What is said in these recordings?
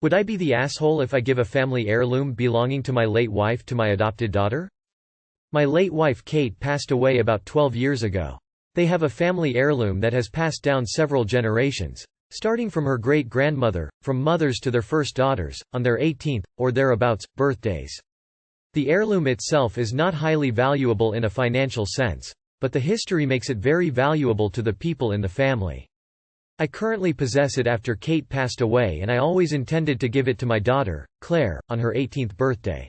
Would I be the asshole if I give a family heirloom belonging to my late wife to my adopted daughter? My late wife Kate passed away about 12 years ago. They have a family heirloom that has passed down several generations, starting from her great-grandmother, from mothers to their first daughters, on their 18th, or thereabouts, birthdays. The heirloom itself is not highly valuable in a financial sense, but the history makes it very valuable to the people in the family. I currently possess it after Kate passed away, and I always intended to give it to my daughter, Claire, on her 18th birthday.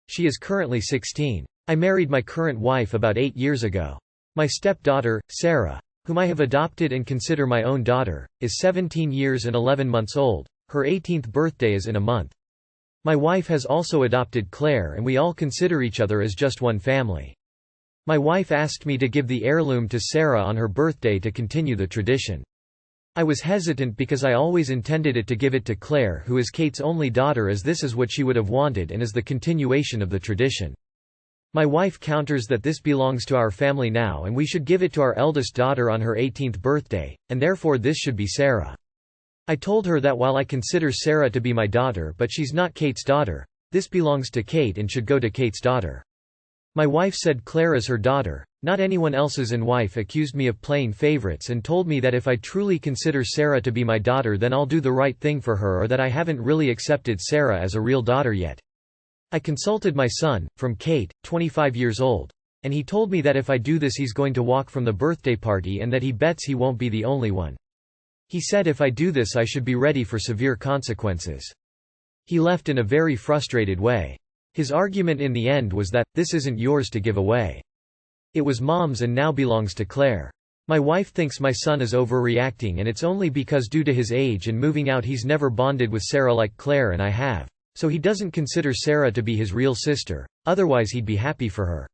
She is currently 16. I married my current wife about 8 years ago. My stepdaughter, Sarah, whom I have adopted and consider my own daughter, is 17 years and 11 months old. Her 18th birthday is in a month. My wife has also adopted Claire, and we all consider each other as just one family. My wife asked me to give the heirloom to Sarah on her birthday to continue the tradition. I was hesitant because I always intended it to give it to Claire, who is Kate's only daughter, as this is what she would have wanted and is the continuation of the tradition. My wife counters that this belongs to our family now and we should give it to our eldest daughter on her 18th birthday, and therefore this should be Sarah. I told her that while I consider Sarah to be my daughter but she's not Kate's daughter, this belongs to Kate and should go to Kate's daughter. My wife said Claire is her daughter, not anyone else's, and wife accused me of playing favorites and told me that if I truly consider Sarah to be my daughter then I'll do the right thing for her, or that I haven't really accepted Sarah as a real daughter yet. I consulted my son, from Kate, 25 years old, and he told me that if I do this he's going to walk from the birthday party and that he bets he won't be the only one. He said if I do this I should be ready for severe consequences. He left in a very frustrated way. His argument in the end was that, this isn't yours to give away. It was Mom's and now belongs to Claire. My wife thinks my son is overreacting, and it's only because due to his age and moving out he's never bonded with Sarah like Claire and I have. So he doesn't consider Sarah to be his real sister, otherwise he'd be happy for her.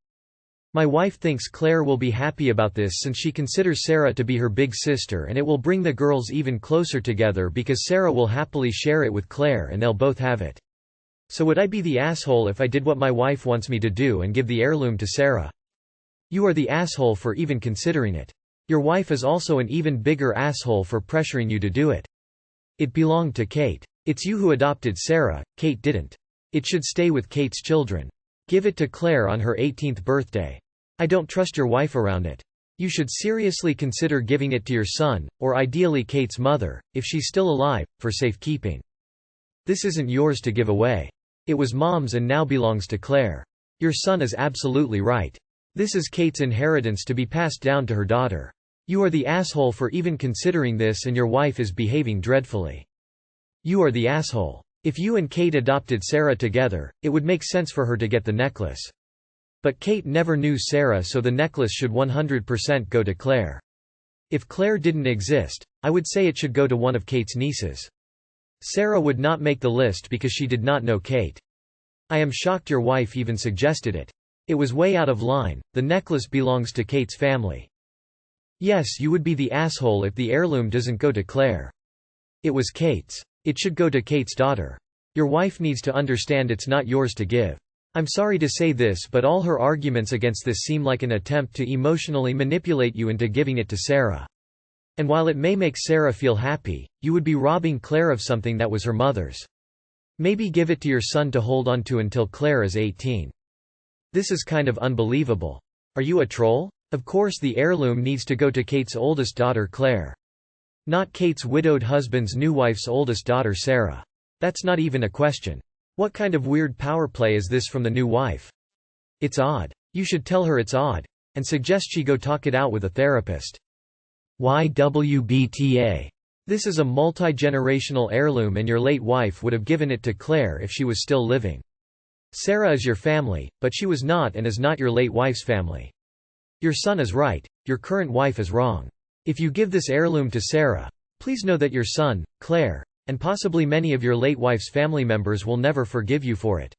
My wife thinks Claire will be happy about this since she considers Sarah to be her big sister, and it will bring the girls even closer together because Sarah will happily share it with Claire and they'll both have it. So would I be the asshole if I did what my wife wants me to do and give the heirloom to Sarah? You are the asshole for even considering it. Your wife is also an even bigger asshole for pressuring you to do it. It belonged to Kate. It's you who adopted Sarah, Kate didn't. It should stay with Kate's children. Give it to Claire on her 18th birthday. I don't trust your wife around it. You should seriously consider giving it to your son, or ideally Kate's mother, if she's still alive, for safekeeping. This isn't yours to give away. It was Mom's and now belongs to Claire. Your son is absolutely right. This is Kate's inheritance to be passed down to her daughter. You are the asshole for even considering this, and your wife is behaving dreadfully. You are the asshole. If you and Kate adopted Sarah together, it would make sense for her to get the necklace. But Kate never knew Sarah, so the necklace should 100% go to Claire. If Claire didn't exist, I would say it should go to one of Kate's nieces. Sarah would not make the list because she did not know Kate. I am shocked your wife even suggested it. It was way out of line. The necklace belongs to Kate's family. Yes, you would be the asshole if the heirloom doesn't go to Claire. It was Kate's. It should go to Kate's daughter. Your wife needs to understand it's not yours to give. I'm sorry to say this, but all her arguments against this seem like an attempt to emotionally manipulate you into giving it to Sarah. And while it may make Sarah feel happy, you would be robbing Claire of something that was her mother's. Maybe give it to your son to hold on to until Claire is 18. This is kind of unbelievable. Are you a troll? Of course the heirloom needs to go to Kate's oldest daughter Claire. Not Kate's widowed husband's new wife's oldest daughter Sarah. That's not even a question. What kind of weird power play is this from the new wife? It's odd. You should tell her it's odd, and suggest she go talk it out with a therapist. WIBTA. This is a multi-generational heirloom and your late wife would have given it to Claire if she was still living. Sarah is your family, but she was not and is not your late wife's family. Your son is right, your current wife is wrong. If you give this heirloom to Sarah, please know that your son, Claire, and possibly many of your late wife's family members will never forgive you for it.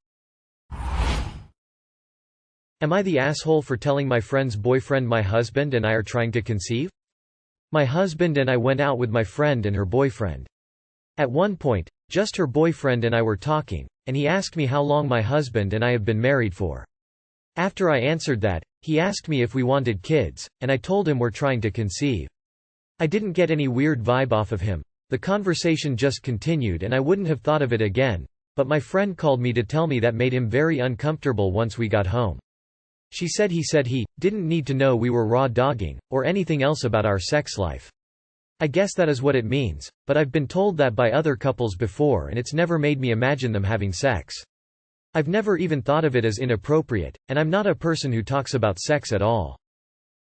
Am I the asshole for telling my friend's boyfriend my husband and I are trying to conceive? My husband and I went out with my friend and her boyfriend. At one point, just her boyfriend and I were talking, and he asked me how long my husband and I have been married for. After I answered that, he asked me if we wanted kids, and I told him we're trying to conceive. I didn't get any weird vibe off of him, The conversation just continued and I wouldn't have thought of it again, but my friend called me to tell me that made him very uncomfortable once we got home. She said he didn't need to know we were raw dogging, or anything else about our sex life. I guess that is what it means, but I've been told that by other couples before and it's never made me imagine them having sex. I've never even thought of it as inappropriate, and I'm not a person who talks about sex at all.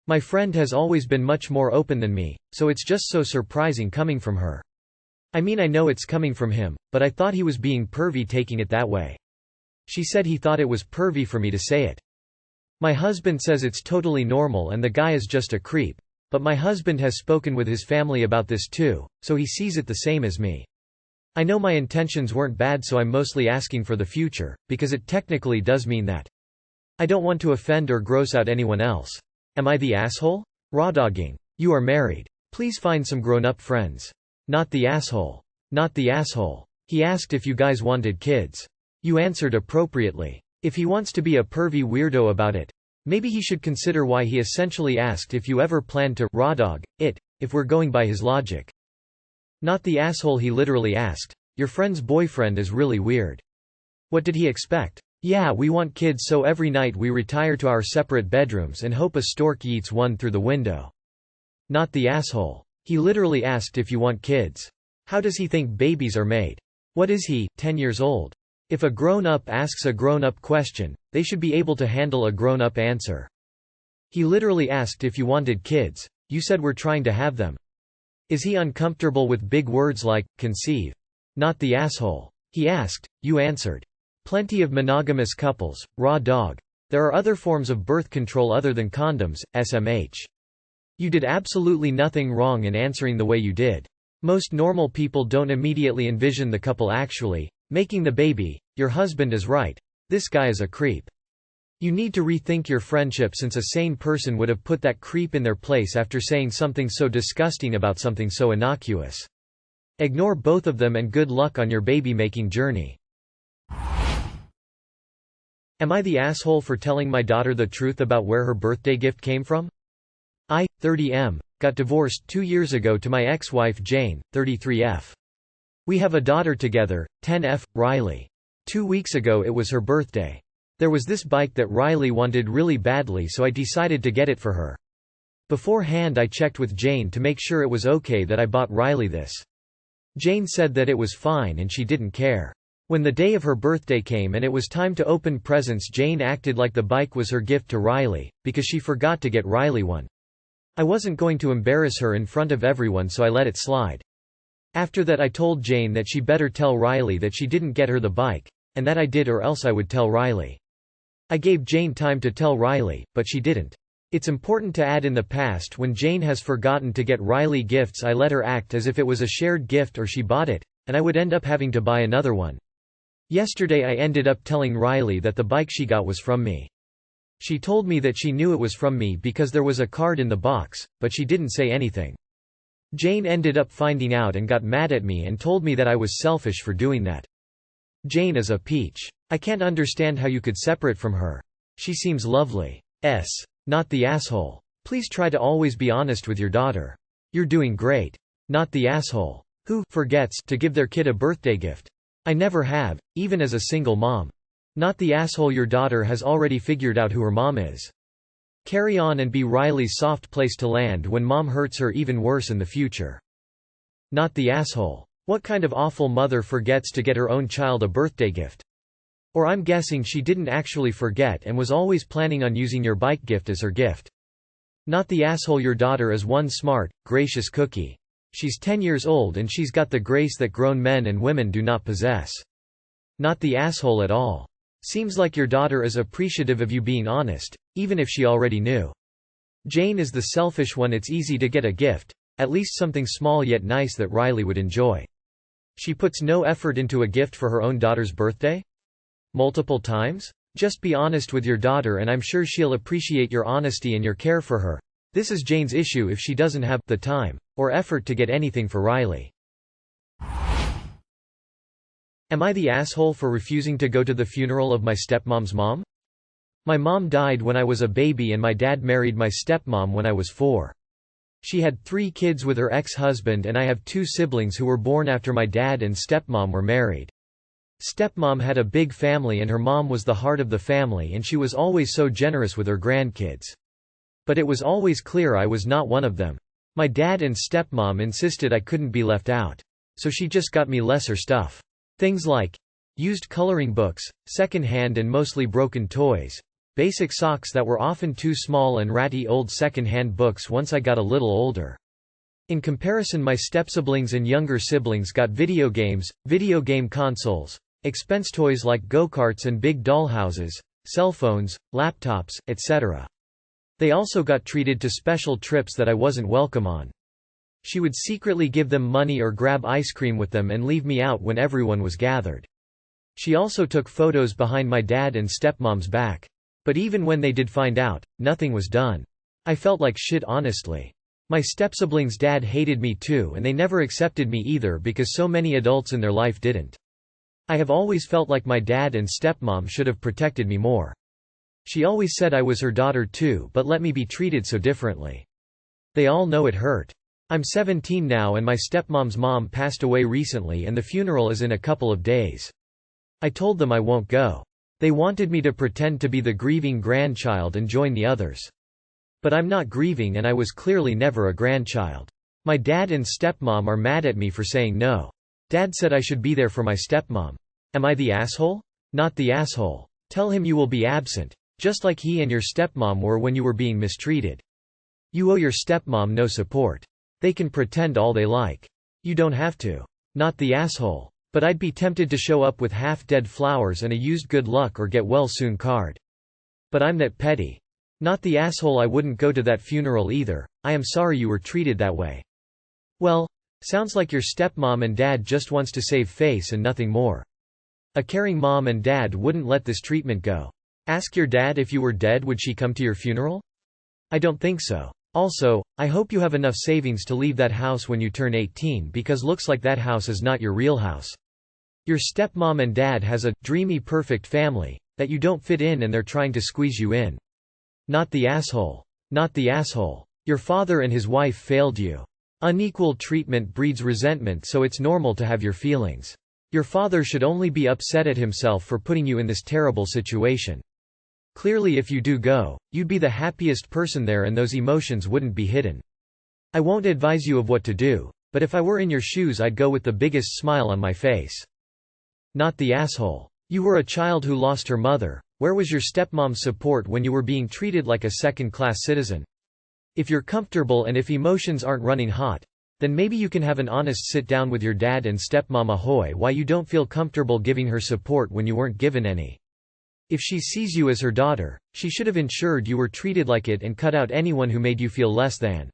My friend has always been much more open than me, so it's just so surprising coming from her. I mean, I know it's coming from him, but I thought he was being pervy taking it that way. She said he thought it was pervy for me to say it. My husband says it's totally normal and the guy is just a creep, but my husband has spoken with his family about this too, so he sees it the same as me. I know my intentions weren't bad, so I'm mostly asking for the future, because it technically does mean that. I don't want to offend or gross out anyone else. Am I the asshole? Raw dogging. You are married. Please find some grown-up friends. Not the asshole. Not the asshole. He asked if you guys wanted kids. You answered appropriately. If he wants to be a pervy weirdo about it, maybe he should consider why he essentially asked if you ever plan to raw dog it, if we're going by his logic. Not the asshole. He literally asked, your friend's boyfriend is really weird. What did he expect? Yeah, we want kids, so every night we retire to our separate bedrooms and hope a stork eats one through the window. Not the asshole. He literally asked if you want kids. How does he think babies are made? What is he, 10 years old? If a grown-up asks a grown-up question, they should be able to handle a grown-up answer. He literally asked if you wanted kids. You said we're trying to have them. Is he uncomfortable with big words like conceive? Not the asshole. He asked, you answered. Plenty of monogamous couples, raw dog. There are other forms of birth control other than condoms, SMH. You did absolutely nothing wrong in answering the way you did. Most normal people don't immediately envision the couple actually making the baby. Your husband is right. This guy is a creep. You need to rethink your friendship, since a sane person would have put that creep in their place after saying something so disgusting about something so innocuous. Ignore both of them and good luck on your baby-making journey. Am I the asshole for telling my daughter the truth about where her birthday gift came from? I, 30M, got divorced 2 years ago to my ex-wife Jane, 33F. We have a daughter together, 10F, Riley. 2 weeks ago it was her birthday. There was this bike that Riley wanted really badly, so I decided to get it for her. Beforehand I checked with Jane to make sure it was okay that I bought Riley this. Jane said that it was fine and she didn't care. When the day of her birthday came and it was time to open presents, Jane acted like the bike was her gift to Riley, because she forgot to get Riley one. I wasn't going to embarrass her in front of everyone, so I let it slide. After that I told Jane that she better tell Riley that she didn't get her the bike, and that I did, or else I would tell Riley. I gave Jane time to tell Riley, but she didn't. It's important to add, in the past when Jane has forgotten to get Riley gifts, I let her act as if it was a shared gift or she bought it, and I would end up having to buy another one. Yesterday I ended up telling Riley that the bike she got was from me. She told me that she knew it was from me because there was a card in the box, but she didn't say anything. Jane ended up finding out and got mad at me and told me that I was selfish for doing that. Jane is a peach. I can't understand how you could separate from her. She seems lovely. Not the asshole. Please try to always be honest with your daughter. You're doing great. Not the asshole. Who forgets to give their kid a birthday gift? I never have, even as a single mom. Not the asshole. Your daughter has already figured out who her mom is. Carry on and be Riley's soft place to land when mom hurts her even worse in the future. Not the asshole. What kind of awful mother forgets to get her own child a birthday gift? Or I'm guessing she didn't actually forget and was always planning on using your bike gift as her gift. Not the asshole. Your daughter is one smart, gracious cookie. She's 10 years old and she's got the grace that grown men and women do not possess. Not the asshole at all. Seems like your daughter is appreciative of you being honest, even if she already knew. Jane is the selfish one. It's easy to get a gift, at least something small yet nice that Riley would enjoy. She puts no effort into a gift for her own daughter's birthday? Multiple times? Just be honest with your daughter and I'm sure she'll appreciate your honesty and your care for her. This is Jane's issue if she doesn't have the time or effort to get anything for Riley. Am I the asshole for refusing to go to the funeral of my stepmom's mom? My mom died when I was a baby and my dad married my stepmom when I was 4. She had 3 kids with her ex-husband, and I have 2 siblings who were born after my dad and stepmom were married. Stepmom had a big family and her mom was the heart of the family, and she was always so generous with her grandkids. But it was always clear I was not one of them. My dad and stepmom insisted I couldn't be left out. So she just got me lesser stuff. Things like used coloring books, second-hand and mostly broken toys, basic socks that were often too small, and ratty old second-hand books once I got a little older. In comparison, my stepsiblings and younger siblings got video games, video game consoles, expense toys like go-karts and big dollhouses, cell phones, laptops, etc. They also got treated to special trips that I wasn't welcome on. She would secretly give them money or grab ice cream with them and leave me out when everyone was gathered. She also took photos behind my dad and stepmom's back. But even when they did find out, nothing was done. I felt like shit, honestly. My stepsiblings' dad hated me too, and they never accepted me either because so many adults in their life didn't. I have always felt like my dad and stepmom should have protected me more. She always said I was her daughter too, but let me be treated so differently. They all know it hurt. I'm 17 now and my stepmom's mom passed away recently and the funeral is in a couple of days. I told them I won't go. They wanted me to pretend to be the grieving grandchild and join the others. But I'm not grieving and I was clearly never a grandchild. My dad and stepmom are mad at me for saying no. Dad said I should be there for my stepmom. Am I the asshole? Not the asshole. Tell him you will be absent. Just like he and your stepmom were when you were being mistreated. You owe your stepmom no support. They can pretend all they like. You don't have to. Not the asshole. But I'd be tempted to show up with half-dead flowers and a used good luck or get well soon card. But I'm that petty. Not the asshole. I wouldn't go to that funeral either. I am sorry you were treated that way. Well, sounds like your stepmom and dad just wants to save face and nothing more. A caring mom and dad wouldn't let this treatment go. Ask your dad if you were dead, would she come to your funeral? I don't think so. Also, I hope you have enough savings to leave that house when you turn 18 because looks like that house is not your real house. Your stepmom and dad has a dreamy perfect family that you don't fit in and they're trying to squeeze you in. Not the asshole. Not the asshole. Your father and his wife failed you. Unequal treatment breeds resentment, so it's normal to have your feelings. Your father should only be upset at himself for putting you in this terrible situation. Clearly if you do go, you'd be the happiest person there and those emotions wouldn't be hidden. I won't advise you of what to do, but if I were in your shoes I'd go with the biggest smile on my face. Not the asshole. You were a child who lost her mother. Where was your stepmom's support when you were being treated like a second-class citizen? If you're comfortable and if emotions aren't running hot, then maybe you can have an honest sit-down with your dad and stepmom ahoy why you don't feel comfortable giving her support when you weren't given any. If she sees you as her daughter, she should have ensured you were treated like it and cut out anyone who made you feel less than.